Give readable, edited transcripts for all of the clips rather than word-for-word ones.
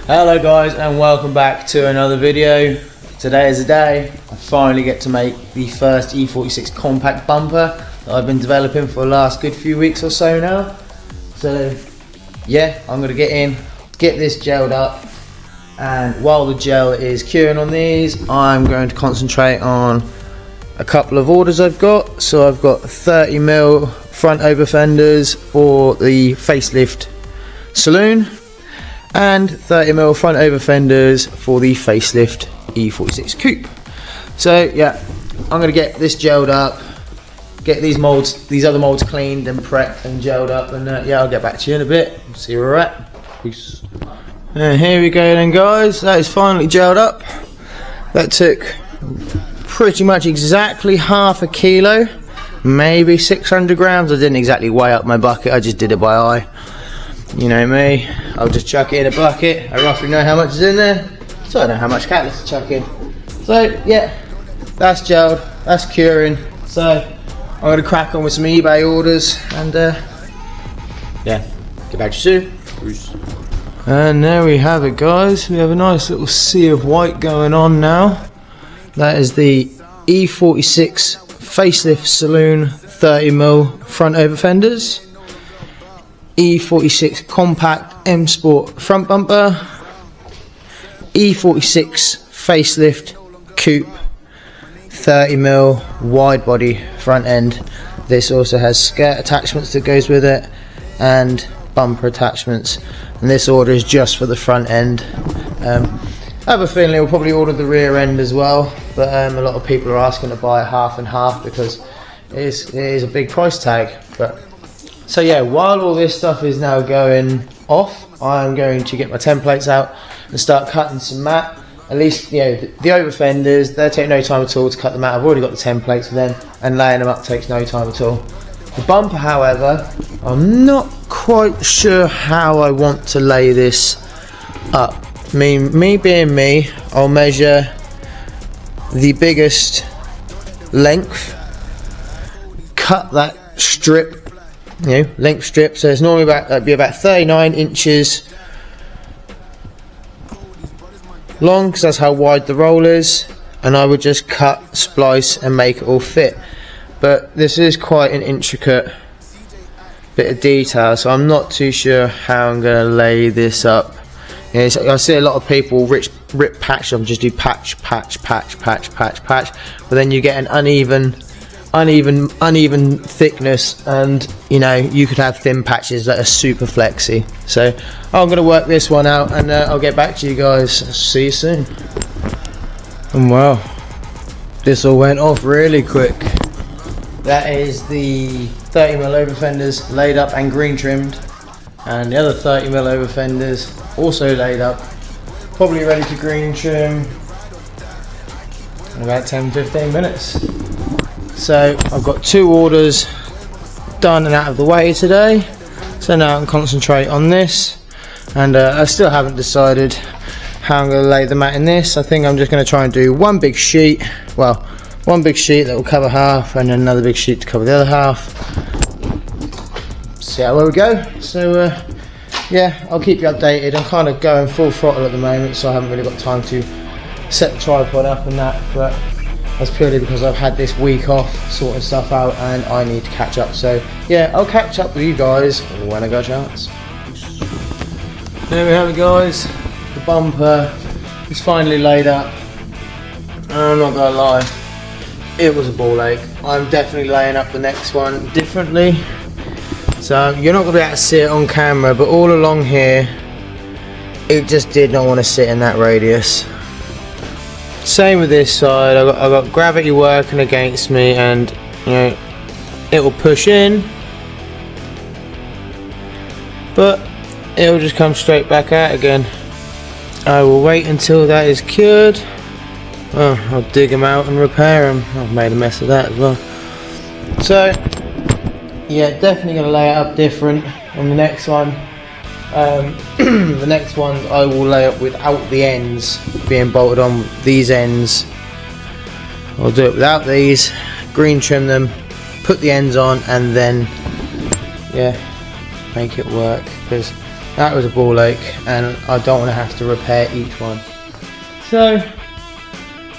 Hello guys, and welcome back to another video. Today is the day I finally get to make the first E46 compact bumper that I've been developing for the last good few weeks or so now. So yeah, I'm going to get this gelled up, and while the gel is curing on these, I'm going to concentrate on a couple of orders I've got. So I've got 30mm front over fenders for the facelift saloon and 30mm front over fenders for the facelift E46 coupe. So yeah, I'm going to get this gelled up, get these other molds cleaned and prepped and gelled up, and yeah, I'll get back to you in a bit, see where we're at. Peace. And here we go then guys, that is finally gelled up. That took pretty much exactly half a kilo, maybe 600 grams. I didn't exactly weigh up my bucket, I just did it by eye. You know me, I'll just chuck it in a bucket. I roughly know how much is in there, so I know how much catalyst to chuck in. So yeah, that's gelled, that's curing. So I'm going to crack on with some eBay orders, and yeah, get back to you soon. Peace. And there we have it guys, we have a nice little sea of white going on now. That is the E46 facelift saloon 30mm front over fenders, E46 compact M Sport front bumper, E46 facelift coupe 30mm wide body front end. This also has skirt attachments that goes with it and bumper attachments, and this order is just for the front end. I have a feeling we'll probably order the rear end as well, but a lot of people are asking to buy it half and half because it is a big price tag. But so yeah, while all this stuff is now going off, I'm going to get my templates out and start cutting some mat. At least, you know, the over fenders, they take no time at all to cut them out. I've already got the templates for them, and laying them up takes no time at all. The bumper, however, I'm not quite sure how I want to lay this up. Me being me, I'll measure the biggest length, cut that strip, you know, length strip, so it's normally about 39 inches long, because that's how wide the roll is, and I would just cut, splice and make it all fit. But this is quite an intricate bit of detail, so I'm not too sure how I'm going to lay this up. You know, I see a lot of people rip patch and just do patch, but then you get an uneven thickness, and you know, you could have thin patches that are super flexy. So I'm going to work this one out, and I'll get back to you guys. See you soon. And wow, this all went off really quick. That is the 30mm over fenders laid up and green trimmed, and the other 30mm over fenders also laid up, probably ready to green trim in about 10-15 minutes. So I've got 2 orders done and out of the way today, so now I can concentrate on this. And I still haven't decided how I'm going to lay the mat in this. I think I'm just going to try and do one big sheet, well, one big sheet that will cover half, and then another big sheet to cover the other half. See how we go. So yeah, I'll keep you updated. I'm kind of going full throttle at the moment, so I haven't really got time to set the tripod up and that, but that's purely because I've had this week off sorting stuff out and I need to catch up. So yeah, I'll catch up with you guys when I got a chance. There we have it guys, the bumper is finally laid up, and I'm not gonna lie, it was a ball ache. I'm definitely laying up the next one differently, so you're not going to be able to see it on camera, but all along here it just did not want to sit in that radius. Same with this side, I've got gravity working against me, and you know, it will push in, but it will just come straight back out again. I will wait until that is cured. Oh, I'll dig them out and repair them. I've made a mess of that as well. So yeah, definitely going to lay it up different on the next one. The next one I will lay up without the ends being bolted on. These ends I'll do it without these, green trim them, put the ends on, and then yeah, make it work, because That was a ball ache, and I don't want to have to repair each one. So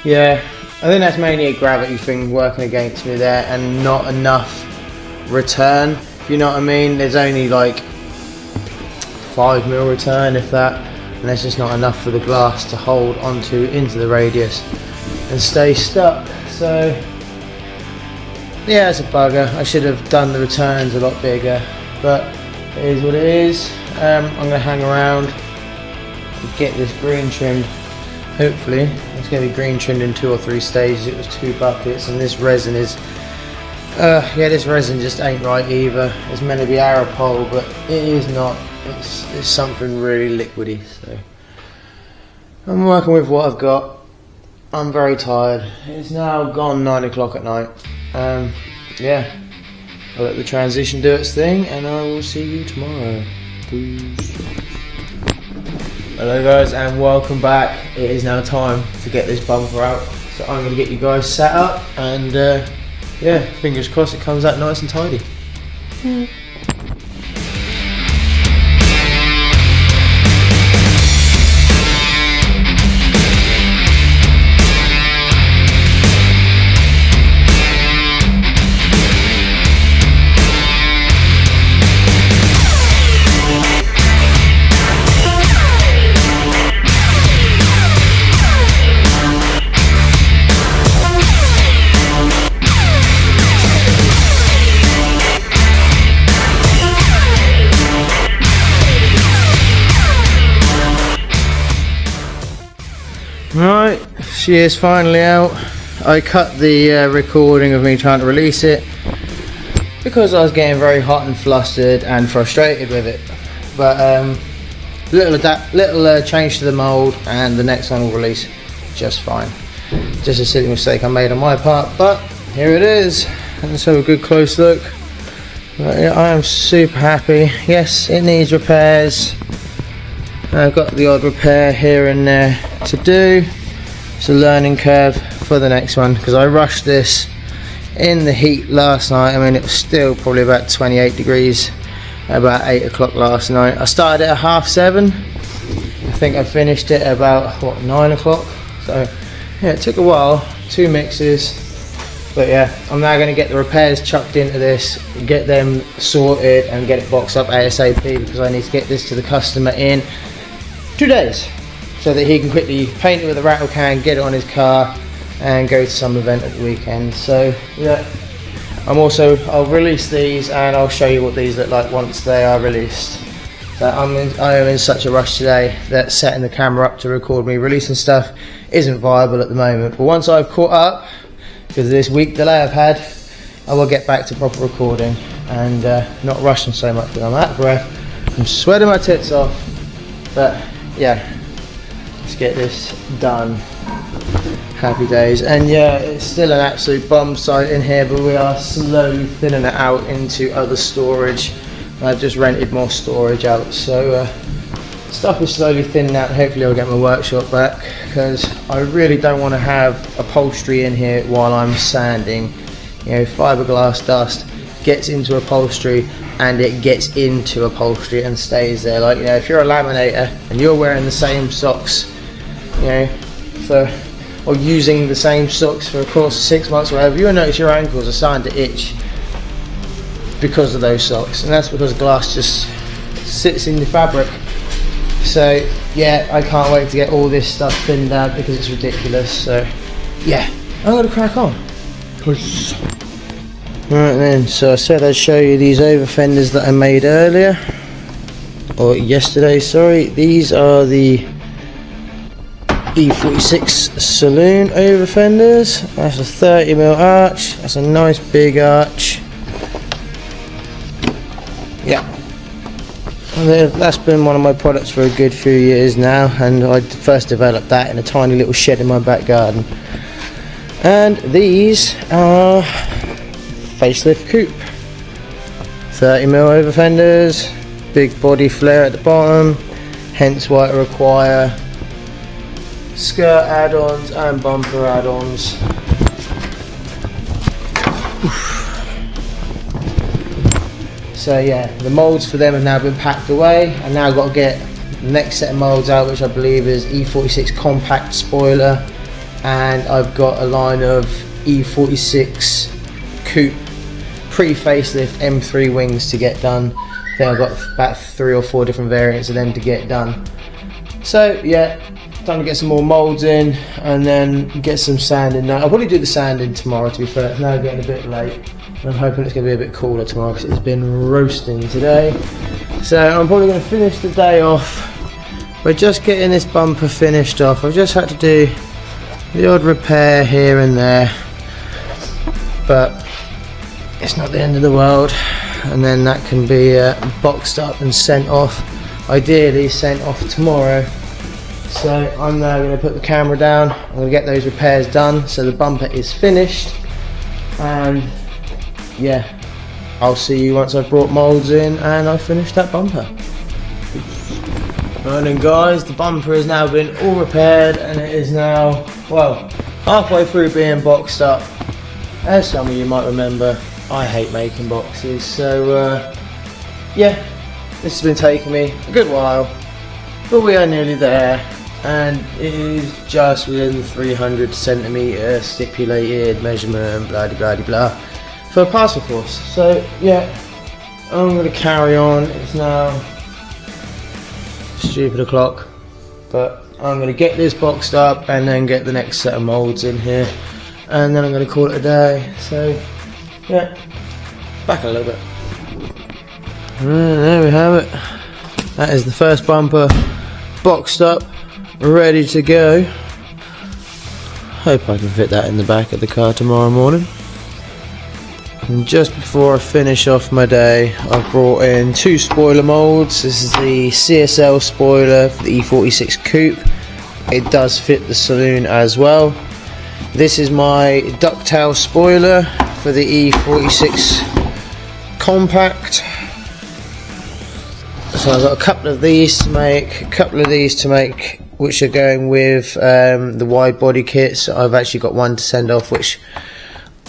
yeah, I think that's mainly a gravity thing working against me there, and not enough return, if you know what I mean. There's only like 5mm return, if that, and there's just not enough for the glass to hold onto into the radius and stay stuck. So yeah, it's a bugger. I should have done the returns a lot bigger, but it is what it is. I'm going to hang around and get this green trimmed. Hopefully it's going to be green trimmed in 2 or 3 stages. It was 2 buckets, and this resin is yeah, this resin just ain't right either. It's meant to be Aeropol, but it is not. It's something really liquidy. So I'm working with what I've got. I'm very tired. It's now gone 9 o'clock at night. Yeah, I'll let the transition do its thing, and I will see you tomorrow. Peace. Hello guys, and welcome back. It is now time to get this bumper out, so I'm going to get you guys set up, and yeah, fingers crossed it comes out nice and tidy. Right, she is finally out. I cut the recording of me trying to release it because I was getting very hot and flustered and frustrated with it. But little change to the mould, and the next one will release just fine. Just a silly mistake I made on my part, but here it is. Let's have a good close look. But yeah, I am super happy. Yes, it needs repairs. I've got the odd repair here and there to do. It's a learning curve for the next one, because I rushed this in the heat last night. I mean, it was still probably about 28 degrees about 8 o'clock last night. I started at 7:30. I think I finished it about, what, 9 o'clock. So yeah, it took a while, 2 mixes. But yeah, I'm now going to get the repairs chucked into this, get them sorted, and get it boxed up ASAP, because I need to get this to the customer in 2 days, so that he can quickly paint it with a rattle can, get it on his car, and go to some event at the weekend. So yeah, I'll release these, and I'll show you what these look like once they are released. So I am in such a rush today that setting the camera up to record me releasing stuff isn't viable at the moment. But once I've caught up, because of this week delay I've had, I will get back to proper recording and not rushing so much, because I'm out of breath, I'm sweating my tits off. But yeah, let's get this done. Happy days. And yeah, it's still an absolute bomb site in here, but we are slowly thinning it out into other storage. I've just rented more storage out, so stuff is slowly thinning out. Hopefully I'll get my workshop back, because I really don't want to have upholstery in here while I'm sanding. You know, fiberglass dust gets into upholstery, and it gets into upholstery and stays there. Like, you know, if you're a laminator and you're wearing the same socks, you know, or using the same socks for a course of 6 months or whatever, you'll notice your ankles are starting to itch because of those socks, and that's because glass just sits in the fabric. So yeah, I can't wait to get all this stuff thinned out, because it's ridiculous. So yeah, I'm gonna crack on. Right then, so I said I'd show you these over fenders that I made earlier, or yesterday, sorry. These are the E46 saloon over fenders. That's a 30mm arch. That's a nice big arch. Yeah, and that's been one of my products for a good few years now, and I first developed that in a tiny little shed in my back garden. And these are facelift coupe 30mm over fenders, big body flare at the bottom, hence why it require skirt add-ons and bumper add-ons. So yeah, the molds for them have now been packed away, and now I've got to get the next set of molds out, which I believe is E46 compact spoiler, and I've got a line of E46 coupe pre-facelift M3 wings to get done. I think I've got about 3 or 4 different variants of them to get done. So yeah, time to get some more molds in and then get some sanding. Now I'll probably do the sanding tomorrow, to be fair. It's now getting a bit late. I'm hoping it's going to be a bit cooler tomorrow because it's been roasting today. So I'm probably going to finish the day off by just getting this bumper finished off. I've just had to do the odd repair here and there, but it's not the end of the world, and then that can be boxed up and sent off, ideally sent off tomorrow. So I'm now going to put the camera down, I'm going to get those repairs done so the bumper is finished, and yeah, I'll see you once I've brought molds in and I've finished that bumper. Right then guys, the bumper has now been all repaired and it is now, well, halfway through being boxed up. As some of you might remember, I hate making boxes, so yeah, this has been taking me a good while, but we are nearly there, and it is just within the 300 centimetre stipulated measurement, blah blah blah blah, for a parcel course. So yeah, I'm going to carry on. It's now stupid o'clock, but I'm going to get this boxed up and then get the next set of moulds in here, and then I'm going to call it a day. So yeah, back a little bit. There we have it. That is the first bumper boxed up, ready to go. Hope I can fit that in the back of the car tomorrow morning. And just before I finish off my day, I've brought in 2 spoiler moulds. This is the CSL spoiler for the E46 coupe. It does fit the saloon as well. This is my ducktail spoiler for the E46 compact. So I've got a couple of these to make, which are going with the wide body kits. I've actually got one to send off, which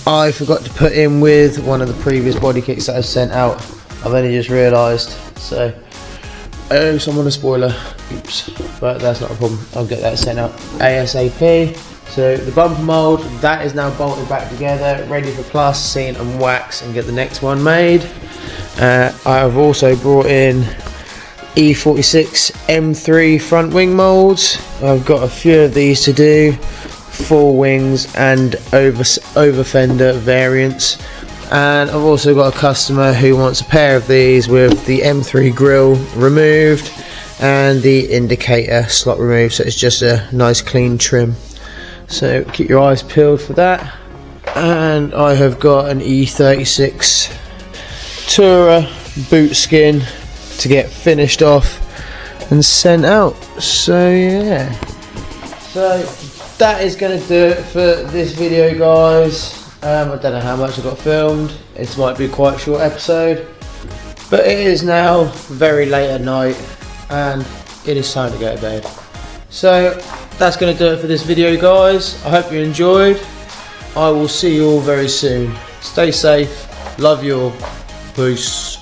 I forgot to put in with one of the previous body kits that I've sent out. I've only just realised. So I owe someone a spoiler. Oops, but that's not a problem. I'll get that sent out ASAP. So the bumper mould, that is now bolted back together, ready for plasticine and wax, and get the next one made. I've also brought in E46 M3 front wing moulds. I've got a few of these to do, full wings and over fender variants, and I've also got a customer who wants a pair of these with the M3 grille removed and the indicator slot removed, so it's just a nice clean trim. So keep your eyes peeled for that. And I have got an E36 Tourer boot skin to get finished off and sent out. So yeah, so that is going to do it for this video, guys. I don't know how much I got filmed. It might be quite a short episode, but it is now very late at night and it is time to go to bed. So that's going to do it for this video, guys. I hope you enjoyed. I will see you all very soon. Stay safe. Love you all. Peace.